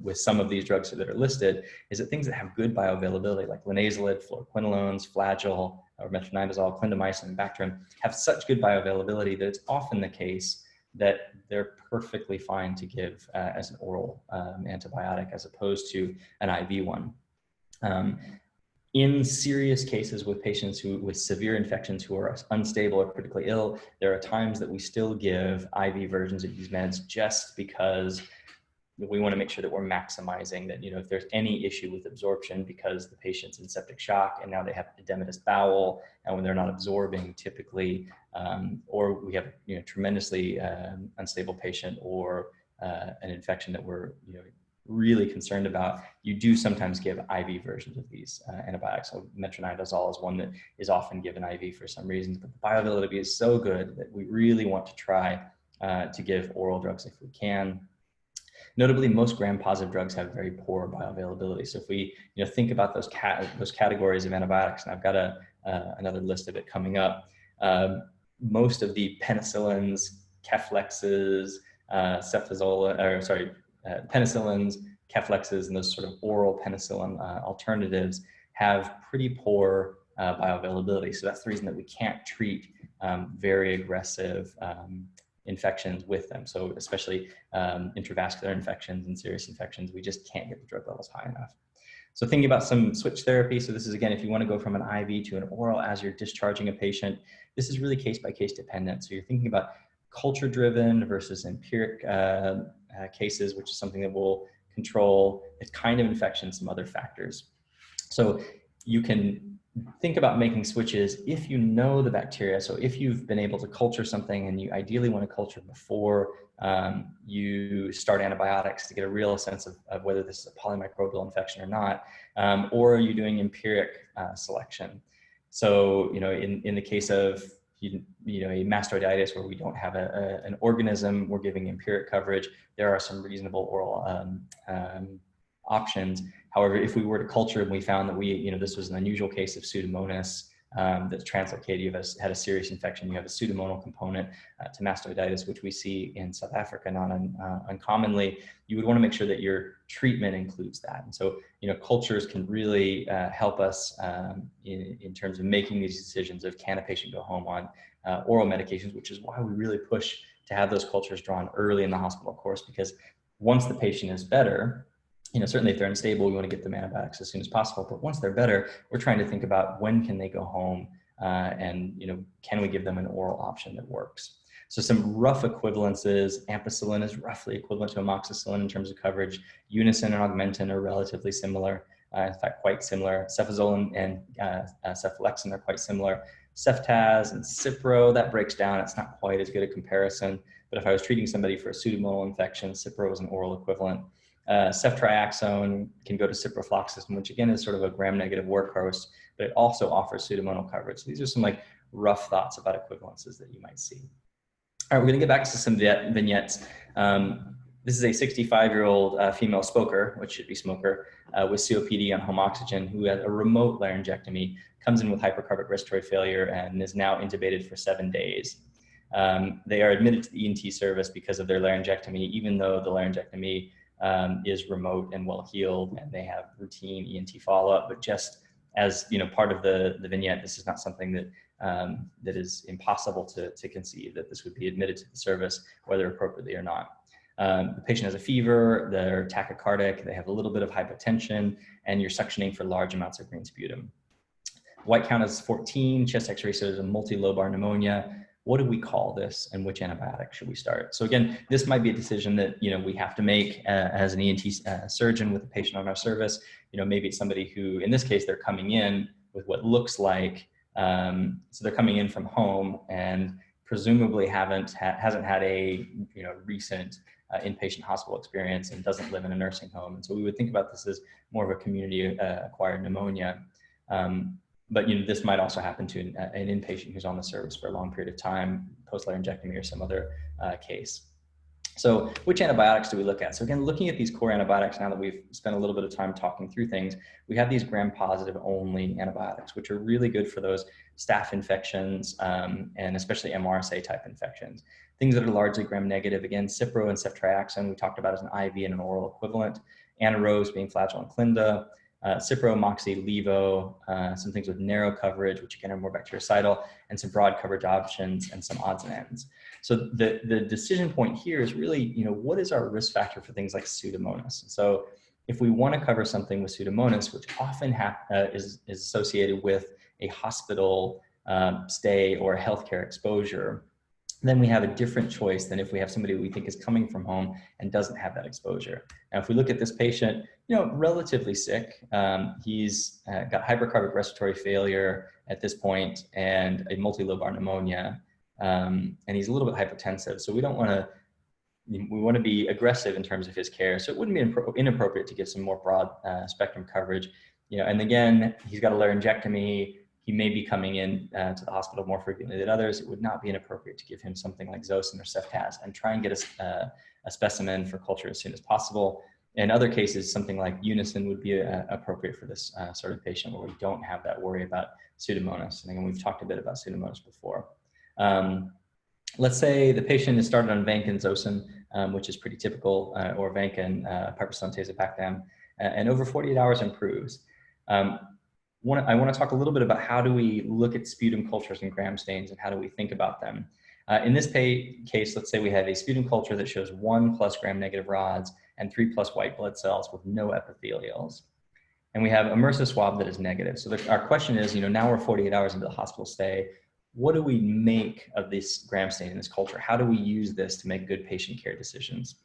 with some of these drugs that are listed, is that things that have good bioavailability, like Linezolid, Fluoroquinolones, Flagyl, or metronidazole, clindamycin, Bactrim, have such good bioavailability that it's often the case that they're perfectly fine to give as an oral antibiotic as opposed to an IV one. In serious cases with patients with severe infections who are unstable or critically ill, there are times that we still give IV versions of these meds just because we want to make sure that we're maximizing that, if there's any issue with absorption because the patient's in septic shock and now they have edematous bowel, and when they're not absorbing typically, or we have, tremendously unstable patient or an infection that we're, really concerned about, you do sometimes give IV versions of these antibiotics. So metronidazole is one that is often given IV for some reasons, but the bioavailability is so good that we really want to try to give oral drugs if we can. Notably, most gram-positive drugs have very poor bioavailability. So if we think about those categories of antibiotics, and I've got another list of it coming up, most of the penicillins, Keflexes, penicillins, Keflexes, and those sort of oral penicillin alternatives have pretty poor bioavailability. So that's the reason that we can't treat very aggressive infections with them. So especially intravascular infections and serious infections, we just can't get the drug levels high enough. So thinking about some switch therapy. So this is, again, if you want to go from an IV to an oral as you're discharging a patient, this is really case by case dependent. So you're thinking about culture driven versus empiric cases, which is something that will control the kind of infection, some other factors. So you can think about making switches if you know the bacteria. So if you've been able to culture something and you ideally want to culture before you start antibiotics to get a real sense of whether this is a polymicrobial infection or not, or are you doing empiric selection? So, in the case of, a mastoiditis where we don't have an organism, we're giving empiric coverage. There are some reasonable oral options. However, if we were to culture and we found that this was an unusual case of Pseudomonas that's translocated, you had a serious infection, you have a pseudomonal component to mastoiditis, which we see in South Africa not uncommonly, you would want to make sure that your treatment includes that. And so, cultures can really help us in terms of making these decisions of, can a patient go home on oral medications, which is why we really push to have those cultures drawn early in the hospital course, because once the patient is better, certainly if they're unstable, we want to get them antibiotics as soon as possible. But once they're better, we're trying to think about when can they go home and, can we give them an oral option that works? So some rough equivalences: ampicillin is roughly equivalent to amoxicillin in terms of coverage. Unasyn and Augmentin are relatively similar, in fact, quite similar. Cefazolin and cephalexin are quite similar. Ceftaz and Cipro, that breaks down. It's not quite as good a comparison. But if I was treating somebody for a pseudomonal infection, Cipro is an oral equivalent. Ceftriaxone can go to ciprofloxacin, which again is sort of a gram-negative workhorse, but it also offers pseudomonal coverage. So these are some rough thoughts about equivalences that you might see. All right, we're going to get back to some vignettes. This is a 65-year-old female smoker, which should be smoker, with COPD on home oxygen, who had a remote laryngectomy, comes in with hypercarbic respiratory failure, and is now intubated for 7 days. They are admitted to the ENT service because of their laryngectomy, even though the laryngectomy is remote and well healed, and they have routine ENT follow-up. But just as part of the vignette, this is not something that that is impossible to conceive, that this would be admitted to the service, whether appropriately or not. The patient has a fever, they're tachycardic, they have a little bit of hypotension, and you're suctioning for large amounts of green sputum. White count is 14, chest x-ray shows a multilobar pneumonia. What do we call this, and which antibiotic should we start? So again, this might be a decision that we have to make as an ENT surgeon with a patient on our service. Maybe it's somebody who, in this case, they're coming in with what looks like, so they're coming in from home and presumably hasn't had a recent inpatient hospital experience and doesn't live in a nursing home. And so we would think about this as more of a community acquired pneumonia. But this might also happen to an inpatient who's on the service for a long period of time, post-laryngectomy or some other case. So which antibiotics do we look at? So again, looking at these core antibiotics, now that we've spent a little bit of time talking through things, we have these gram-positive only antibiotics, which are really good for those staph infections and especially MRSA type infections. Things that are largely gram-negative, again, Cipro and ceftriaxone, we talked about as an IV and an oral equivalent. Anaerobes being Flagyl and Clinda. Cipro, Moxie, Levo, some things with narrow coverage, which again are more bactericidal, and some broad coverage options and some odds and ends. So the decision point here is really, what is our risk factor for things like Pseudomonas? So if we want to cover something with Pseudomonas, which often is associated with a hospital stay or a healthcare exposure, then we have a different choice than if we have somebody we think is coming from home and doesn't have that exposure. Now, if we look at this patient, relatively sick, he's got hypercarbic respiratory failure at this point and a multilobar pneumonia, and he's a little bit hypotensive. So we want to be aggressive in terms of his care. So it wouldn't be inappropriate to give some more broad spectrum coverage. And again, he's got a laryngectomy. He may be coming in to the hospital more frequently than others. It would not be inappropriate to give him something like Zosyn or Ceftaz and try and get a specimen for culture as soon as possible. In other cases, something like Unasyn would be appropriate for this sort of patient where we don't have that worry about Pseudomonas. And again, we've talked a bit about Pseudomonas before. Let's say the patient is started on Vancomycin Zosyn, which is pretty typical, or Vancomycin, piperacillin tazobactam, and over 48 hours improves. I want to talk a little bit about how do we look at sputum cultures and gram stains and how do we think about them. In this case, let's say we have a sputum culture that shows 1+ gram-negative rods and 3+ white blood cells with no epithelials. And we have a MRSA swab that is negative. So our question is, now we're 48 hours into the hospital stay. What do we make of this gram stain in this culture? How do we use this to make good patient care decisions?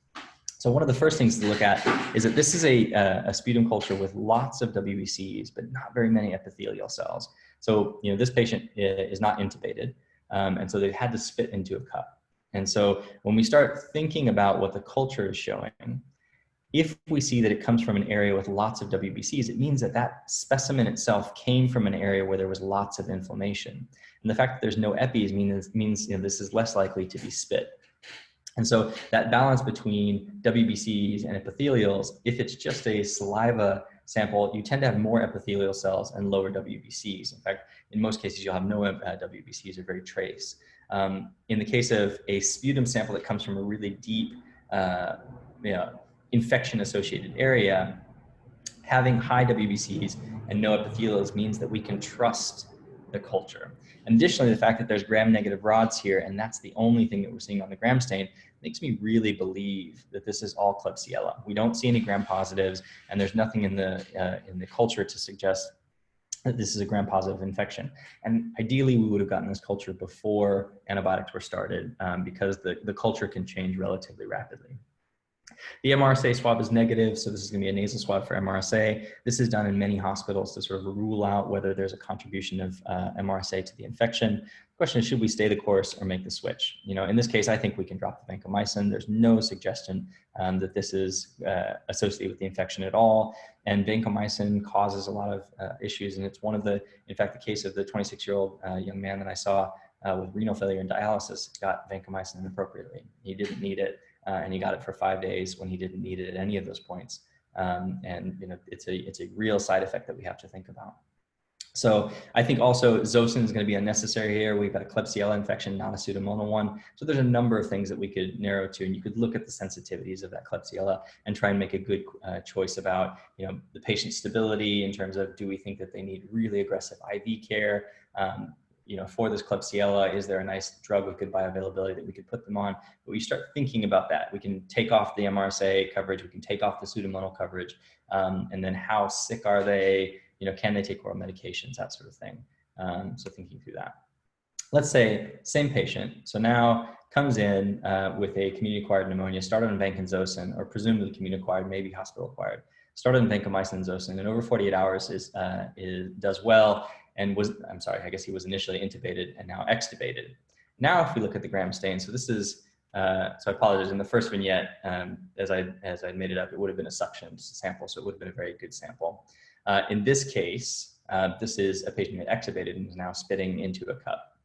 So one of the first things to look at is that this is a sputum culture with lots of WBCs, but not very many epithelial cells. So, this patient is not intubated, and so they've had to spit into a cup. And so when we start thinking about what the culture is showing, If we see that it comes from an area with lots of WBCs, it means that that specimen itself came from an area where there was lots of inflammation. And the fact that there's no epis means this is less likely to be spit. And so that balance between WBCs and epithelials, if it's just a saliva sample, you tend to have more epithelial cells and lower WBCs. In fact, in most cases, you'll have no WBCs or very trace. In the case of a sputum sample that comes from a really deep infection-associated area, having high WBCs and no epithelials means that we can trust the culture. And additionally, the fact that there's gram-negative rods here, and that's the only thing that we're seeing on the gram stain, makes me really believe that this is all Klebsiella. We don't see any gram-positives, and there's nothing in the culture to suggest that this is a gram-positive infection. And ideally, we would have gotten this culture before antibiotics were started, because the culture can change relatively rapidly. The MRSA swab is negative, so this is going to be a nasal swab for MRSA. This is done in many hospitals to sort of rule out whether there's a contribution of MRSA to the infection. The question is, should we stay the course or make the switch? In this case, I think we can drop the vancomycin. There's no suggestion that this is associated with the infection at all. And vancomycin causes a lot of issues. And it's in fact, the case of the 26-year-old young man that I saw with renal failure and dialysis got vancomycin inappropriately. He didn't need it. And he got it for 5 days when he didn't need it at any of those points. It's a real side effect that we have to think about. So I think also Zosyn is going to be unnecessary here. We've got a Klebsiella infection, not a Pseudomonas one. So there's a number of things that we could narrow to, and you could look at the sensitivities of that Klebsiella and try and make a good choice about the patient's stability in terms of, do we think that they need really aggressive IV care? For this Klebsiella, is there a nice drug with good bioavailability that we could put them on? But we start thinking about that. We can take off the MRSA coverage, we can take off the Pseudomonas coverage, and then how sick are they? Can they take oral medications, that sort of thing. So thinking through that. Let's say same patient, so now comes in with a community-acquired pneumonia, started on vanc and Zosyn, or presumably community-acquired, maybe hospital-acquired, started on vancomycin and Zosyn, and over 48 hours does well. And I guess he was initially intubated and now extubated. Now, if we look at the gram stain, so this is, so I apologize, in the first vignette, as I made it up, it would have been a suction sample, so it would have been a very good sample. In this case, this is a patient who had extubated and is now spitting into a cup.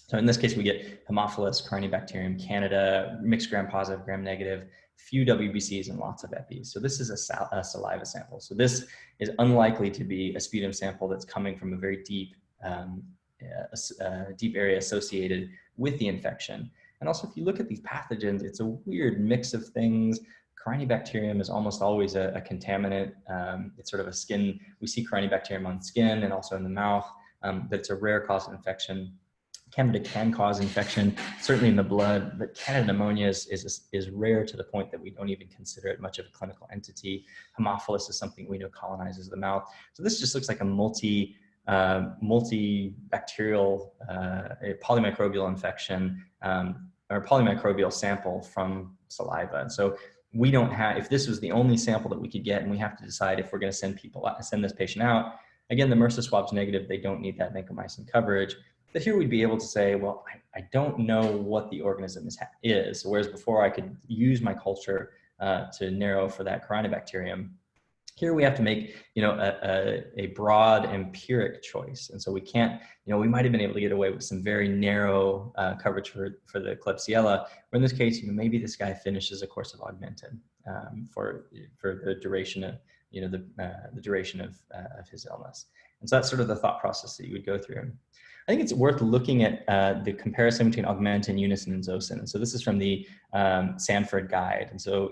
So in this case, we get Haemophilus, Corynebacterium, Candida, mixed gram-positive, gram-negative, few WBCs and lots of epis. So this is a saliva sample. So this is unlikely to be a sputum sample that's coming from a very deep area associated with the infection. And also, if you look at these pathogens, it's a weird mix of things. Corynebacterium is almost always a contaminant. It's sort of a skin. We see Corynebacterium on skin and also in the mouth, but it's a rare cause of infection. Candida can cause infection, certainly in the blood, but Candida pneumonia is rare to the point that we don't even consider it much of a clinical entity. Haemophilus is something we know colonizes the mouth. So this just looks like a multi-bacterial, polymicrobial infection, or polymicrobial sample from saliva. And so we don't have, if this was the only sample that we could get and we have to decide if we're going to send this patient out, again, the MRSA swab's negative, they don't need that vancomycin coverage. But here we'd be able to say, well, I don't know what the organism is. Whereas before I could use my culture to narrow for that Corynebacterium. Here we have to make, a broad empiric choice. And so we can't, we might've been able to get away with some very narrow coverage for the Klebsiella, or in this case, maybe this guy finishes a course of Augmentin for the duration of, the duration of his illness. And so that's sort of the thought process that you would go through. I think it's worth looking at the comparison between Augmentin, Unasyn, and Zosyn. And so this is from the Sanford guide. And so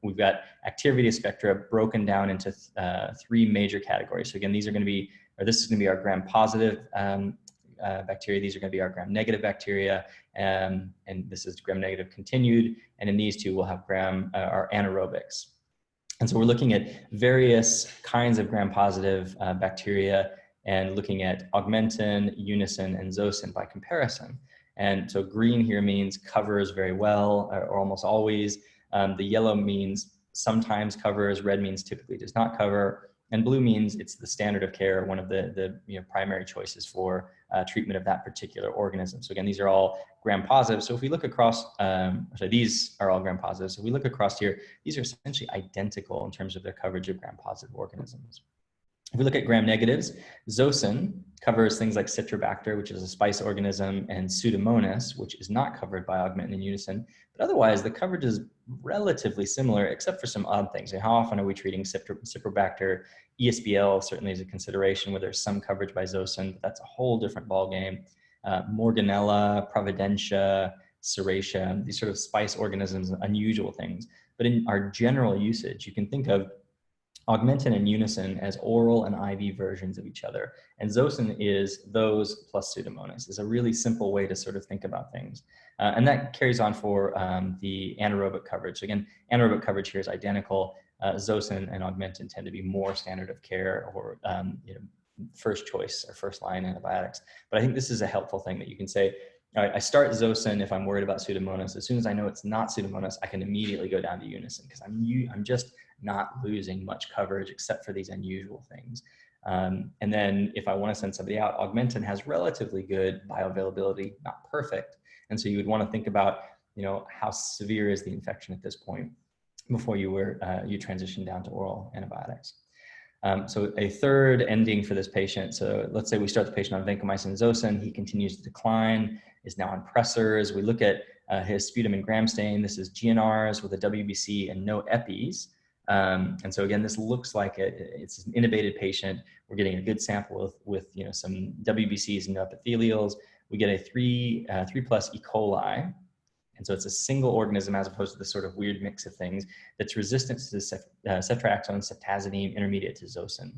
we've got activity spectra broken down into 3 major categories. So again, this is going to be our gram-positive bacteria. These are going to be our gram-negative bacteria. And this is gram-negative continued. And in these 2, we'll have our anaerobics. And so we're looking at various kinds of gram-positive bacteria and looking at Augmentin, Unasyn, and Zosyn by comparison. And so green here means covers very well, or almost always. The yellow means sometimes covers, red means typically does not cover, and blue means it's the standard of care, one of the primary choices for treatment of that particular organism. So again, these are all gram-positive. So if we look across, these are all gram-positive. So if we look across here, these are essentially identical in terms of their coverage of gram-positive organisms. If we look at gram-negatives, Zosyn covers things like Citrobacter, which is a spice organism, and Pseudomonas, which is not covered by Augmentin and Unasyn. But otherwise, the coverage is relatively similar, except for some odd things. And how often are we treating Citrobacter? ESBL certainly is a consideration where there's some coverage by Zosyn, but that's a whole different ballgame. Morganella, Providentia, Serratia, these sort of spice organisms, unusual things. But in our general usage, you can think of Augmentin and Unasyn as oral and IV versions of each other. And Zosyn is those plus Pseudomonas. Is a really simple way to sort of think about things. And that carries on for the anaerobic coverage. So again, anaerobic coverage here is identical. Zosyn and Augmentin tend to be more standard of care or first choice or first line antibiotics. But I think this is a helpful thing that you can say, all right, I start Zosyn if I'm worried about Pseudomonas. As soon as I know it's not Pseudomonas, I can immediately go down to Unasyn because I'm just not losing much coverage except for these unusual things. And then if I want to send somebody out, Augmentin has relatively good bioavailability, not perfect. And so you would want to think about, how severe is the infection at this point before you transition down to oral antibiotics. So a third ending for this patient. So let's say we start the patient on vancomycin and Zosyn. He continues to decline, is now on pressors. We look at his sputum and gram stain. This is GNRs with a WBC and no EPIs. And so again, this looks like it's an intubated patient. We're getting a good sample with some WBCs and no epithelials. We get a 3+ E. coli. And so it's a single organism as opposed to this sort of weird mix of things that's resistant to ceftriaxone, ceftazidime, intermediate to Zosyn.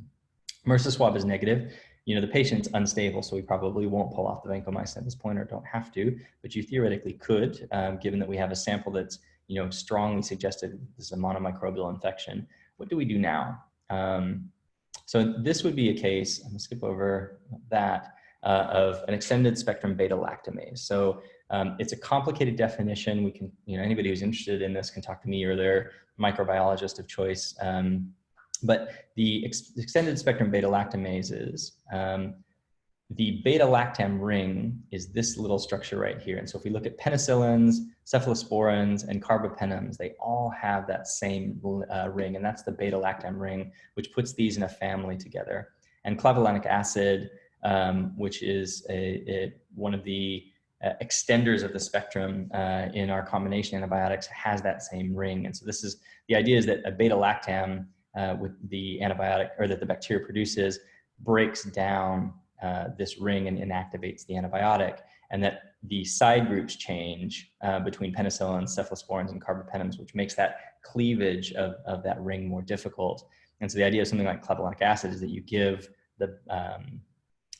MRSA swab is negative. The patient's unstable, so we probably won't pull off the vancomycin at this point or don't have to, but you theoretically could, given that we have a sample that's strongly suggested this is a monomicrobial infection. What do we do now? So this would be a case, I'm gonna skip over that, of an extended spectrum beta-lactamase. So it's a complicated definition. We can, anybody who's interested in this can talk to me or their microbiologist of choice. But the extended spectrum beta-lactamases, the beta-lactam ring is this little structure right here. And so if we look at penicillins, cephalosporins, and carbapenems, they all have that same ring, and that's the beta-lactam ring, which puts these in a family together. And clavulanic acid, which is one of the extenders of the spectrum in our combination antibiotics, has that same ring. And so the idea is that a beta-lactam with the antibiotic, or that the bacteria produces, breaks down this ring and inactivates the antibiotic, and that the side groups change between penicillins, cephalosporins, and carbapenems, which makes that cleavage of that ring more difficult. And so the idea of something like clavulanic acid is that you give the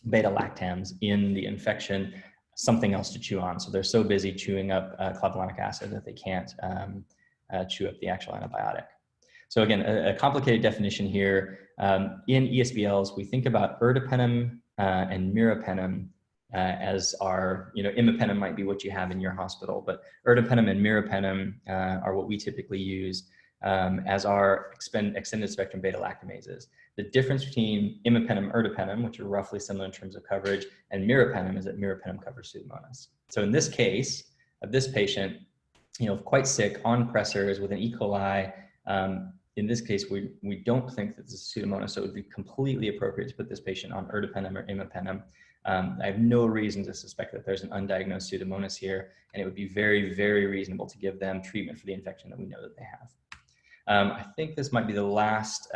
beta-lactams in the infection something else to chew on. So they're so busy chewing up clavulanic acid that they can't chew up the actual antibiotic. So again, a complicated definition here. In ESBLs, we think about ertapenem and meropenem as our, imipenem might be what you have in your hospital, but ertapenem and meropenem are what we typically use as our extended spectrum beta-lactamases. The difference between imipenem, ertapenem, which are roughly similar in terms of coverage, and meropenem is that meropenem covers Pseudomonas. So in this case of this patient, quite sick, on pressors with an E. coli, in this case, we don't think that this is Pseudomonas, so it would be completely appropriate to put this patient on ertapenem or imipenem. I have no reason to suspect that there's an undiagnosed Pseudomonas here, and it would be very, very reasonable to give them treatment for the infection that we know that they have. I think this might be the last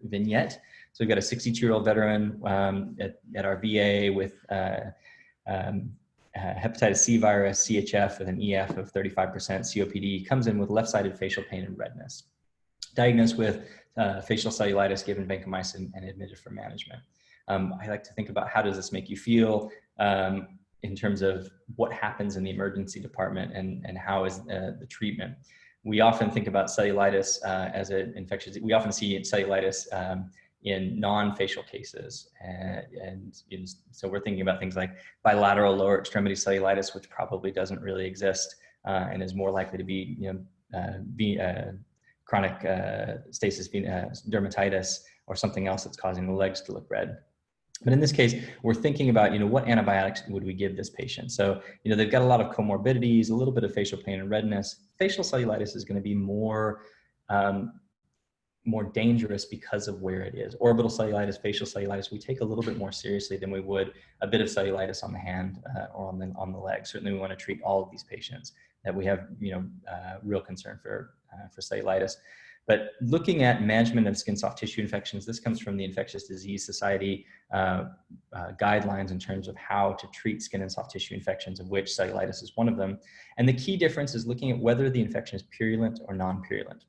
vignette. So we've got a 62-year-old veteran at our VA with hepatitis C virus, CHF with an EF of 35%, COPD, comes in with left-sided facial pain and redness. Diagnosed with facial cellulitis, given vancomycin, and admitted for management. I like to think about how does this make you feel in terms of what happens in the emergency department and how is the treatment. We often think about cellulitis as an infectious. We often see cellulitis in non-facial cases, so we're thinking about things like bilateral lower extremity cellulitis, which probably doesn't really exist and is more likely to be chronic stasis dermatitis or something else that's causing the legs to look red. But in this case, we're thinking about, what antibiotics would we give this patient? So, they've got a lot of comorbidities, a little bit of facial pain and redness. Facial cellulitis is going to be more dangerous because of where it is. Orbital cellulitis, facial cellulitis, we take a little bit more seriously than we would a bit of cellulitis on the hand or on the leg. Certainly we want to treat all of these patients that we have, real concern for cellulitis. But looking at management of skin soft tissue infections, this comes from the Infectious Disease Society guidelines in terms of how to treat skin and soft tissue infections, of which cellulitis is one of them. And the key difference is looking at whether the infection is purulent or non-purulent.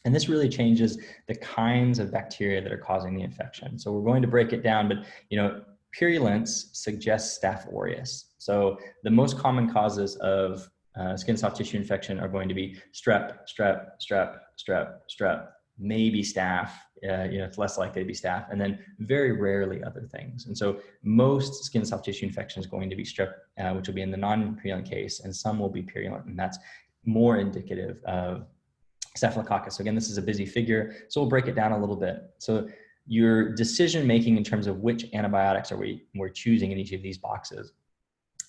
And this really changes the kinds of bacteria that are causing the infection. So we're going to break it down, but purulence suggests Staph aureus. So the most common causes of skin soft tissue infection are going to be strep, maybe staph. It's less likely to be staph, and then very rarely other things. And so most skin soft tissue infection is going to be strep, which will be in the non-purulent case, and some will be purulent, and that's more indicative of Staphylococcus. So again, this is a busy figure, so we'll break it down a little bit. So your decision making in terms of which antibiotics we're choosing in each of these boxes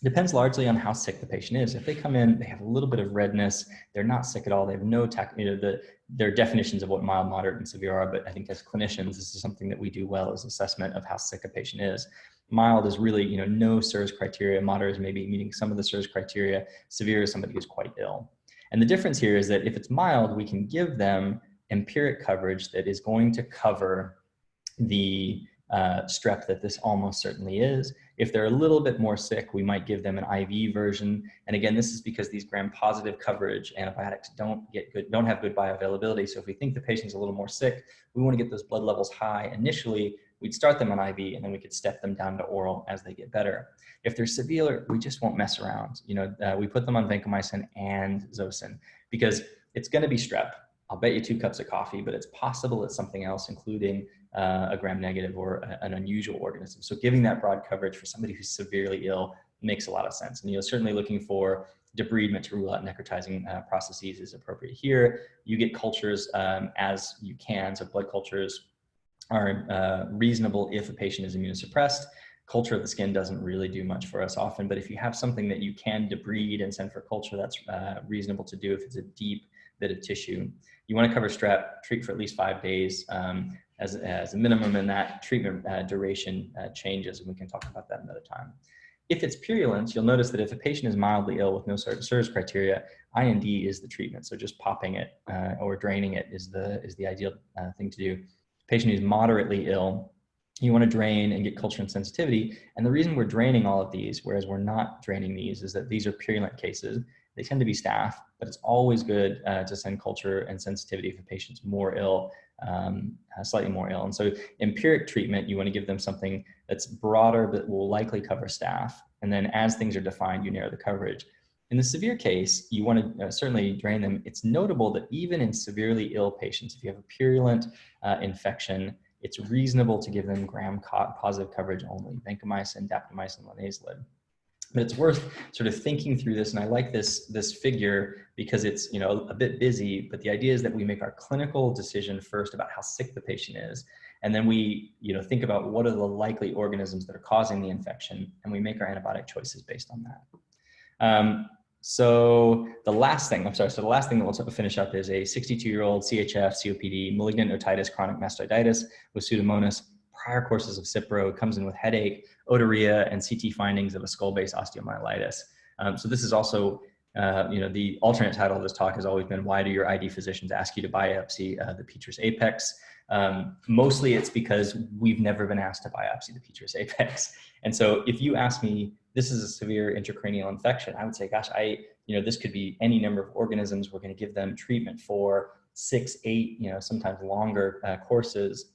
depends largely on how sick the patient is. If they come in, they have a little bit of redness, they're not sick at all, they have no their definitions of what mild, moderate, and severe are, but I think as clinicians, this is something that we do well as assessment of how sick a patient is. Mild is really, no SIRS criteria, moderate is maybe meeting some of the SIRS criteria, severe is somebody who's quite ill. And the difference here is that if it's mild, we can give them empiric coverage that is going to cover the strep that this almost certainly is. If they're a little bit more sick, we might give them an IV version. And again, this is because these gram-positive coverage antibiotics don't have good bioavailability. So if we think the patient's a little more sick, we want to get those blood levels high. Initially, we'd start them on IV, and then we could step them down to oral as they get better. If they're severe, we just won't mess around. We put them on Vancomycin and Zosyn because it's going to be strep. I'll bet you 2 cups of coffee, but it's possible it's something else, including a gram-negative or an unusual organism. So giving that broad coverage for somebody who's severely ill makes a lot of sense. And certainly looking for debridement to rule out necrotizing processes is appropriate here. You get cultures as you can. So blood cultures are reasonable if a patient is immunosuppressed. Culture of the skin doesn't really do much for us often, but if you have something that you can debride and send for culture, that's reasonable to do if it's a deep bit of tissue. You want to cover strep, treat for at least 5 days as a minimum, and that treatment duration changes, and we can talk about that another time. If it's purulence, you'll notice that if a patient is mildly ill with no SIRS criteria, IND is the treatment. So just popping it or draining it is the ideal thing to do. Patient who's moderately ill, you want to drain and get culture and sensitivity. And the reason we're draining all of these, whereas we're not draining these, is that these are purulent cases. They tend to be staph, but it's always good to send culture and sensitivity if a patient's more ill, slightly more ill. And so empiric treatment, you want to give them something that's broader but will likely cover staph. And then as things are defined, you narrow the coverage. In the severe case, you want to certainly drain them. It's notable that even in severely ill patients, if you have a purulent infection, it's reasonable to give them gram-positive coverage only, Vancomycin, Daptomycin, Linezolid. But it's worth sort of thinking through this, and I like this figure because it's a bit busy, but the idea is that we make our clinical decision first about how sick the patient is, and then we think about what are the likely organisms that are causing the infection, and we make our antibiotic choices based on that. So the last thing that we'll finish up is a 62-year-old CHF, COPD, malignant otitis, chronic mastoiditis with Pseudomonas, prior courses of Cipro, comes in with headache, otorrhea, and CT findings of a skull-base osteomyelitis. So this is also, the alternate title of this talk has always been, why do your ID physicians ask you to biopsy the petrous apex? Mostly it's because we've never been asked to biopsy the petrous apex. And so if you ask me, this is a severe intracranial infection, I would say, gosh, this could be any number of organisms. We're going to give them treatment for 6, 8, sometimes longer courses.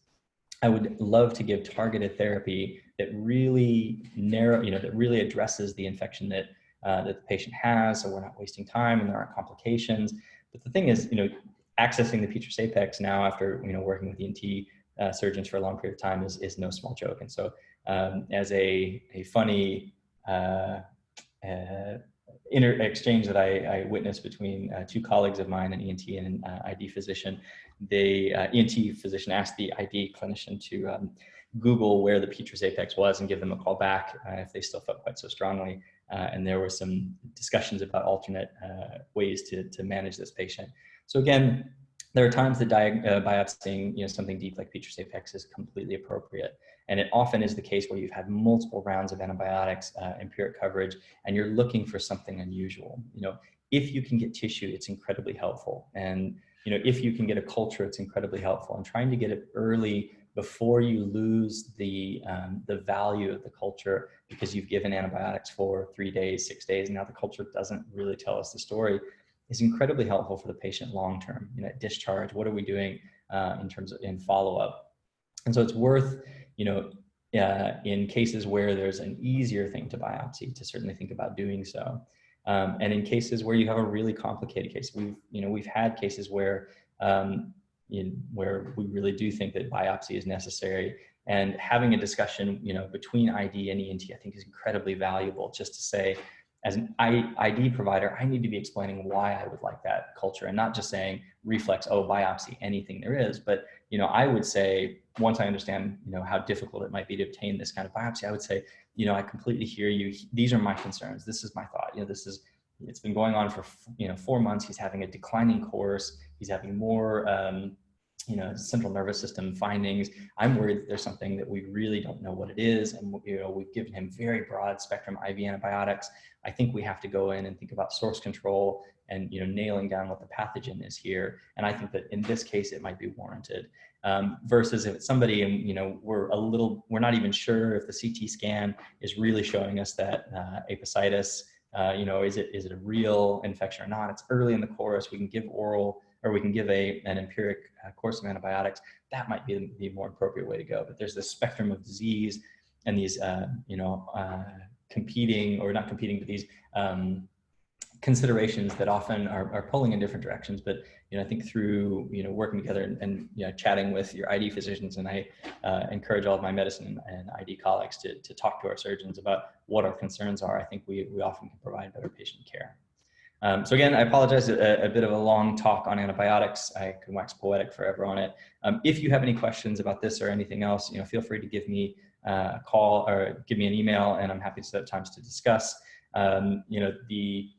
I would love to give targeted therapy that really that really addresses the infection that the patient has, so we're not wasting time and there aren't complications. But the thing is, accessing the petrous apex now after working with ENT surgeons for a long period of time is no small joke. And so as a funny exchange that I witnessed between two colleagues of mine, an ENT and an ID physician. The ENT physician asked the ID clinician to Google where the Petrus apex was and give them a call back if they still felt quite so strongly. And there were some discussions about alternate ways to manage this patient. So again, there are times that biopsying something deep like Petrus apex is completely appropriate. And it often is the case where you've had multiple rounds of antibiotics, empiric coverage, and you're looking for something unusual. If you can get tissue, it's incredibly helpful. And if you can get a culture, it's incredibly helpful. And trying to get it early before you lose the value of the culture because you've given antibiotics for 3 days, 6 days, and now the culture doesn't really tell us the story, is incredibly helpful for the patient long-term. Discharge, what are we doing in terms of in follow-up? And so it's worth, in cases where there's an easier thing to biopsy, to certainly think about doing so. And in cases where you have a really complicated case, we've had cases where where we really do think that biopsy is necessary, and having a discussion, between ID and ENT, I think is incredibly valuable, just to say, as an ID provider, I need to be explaining why I would like that culture, and not just saying reflex, oh, biopsy, anything there is. But, I would say, once I understand, how difficult it might be to obtain this kind of biopsy, I would say, I completely hear you. These are my concerns. This is my thought. It's been going on for, 4 months. He's having a declining course. He's having more, central nervous system findings. I'm worried that there's something that we really don't know what it is. And, we've given him very broad spectrum IV antibiotics. I think we have to go in and think about source control and, nailing down what the pathogen is here. And I think that in this case, it might be warranted. Versus if it's somebody and, we're not even sure if the CT scan is really showing us that apophysitis, is it a real infection or not? It's early in the course. We can give oral, or we can give an empiric course of antibiotics. That might be the more appropriate way to go. But there's this spectrum of disease and these, competing, or not competing, but these considerations that often are pulling in different directions. But, I think through, working together and chatting with your ID physicians, and I encourage all of my medicine and ID colleagues to talk to our surgeons about what our concerns are. I think we often can provide better patient care. So again, I apologize, a bit of a long talk on antibiotics. I could wax poetic forever on it. If you have any questions about this or anything else, feel free to give me a call or give me an email, and I'm happy to set up times to discuss. The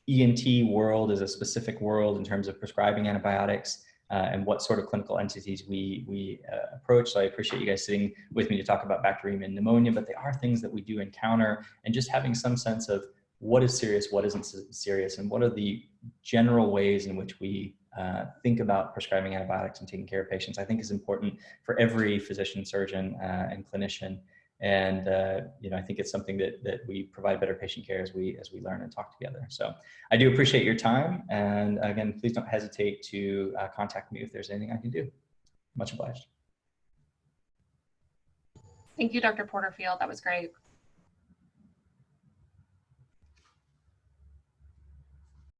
ENT world is a specific world in terms of prescribing antibiotics and what sort of clinical entities we approach. So I appreciate you guys sitting with me to talk about bacteremia and pneumonia, but they are things that we do encounter, and just having some sense of what is serious, what isn't serious, and what are the general ways in which we think about prescribing antibiotics and taking care of patients, I think is important for every physician, surgeon, and clinician. And I think it's something that we provide better patient care as we learn and talk together. So I do appreciate your time, and again, please don't hesitate to contact me if there's anything I can do. Much obliged. Thank you, Dr. Porterfield. That was great.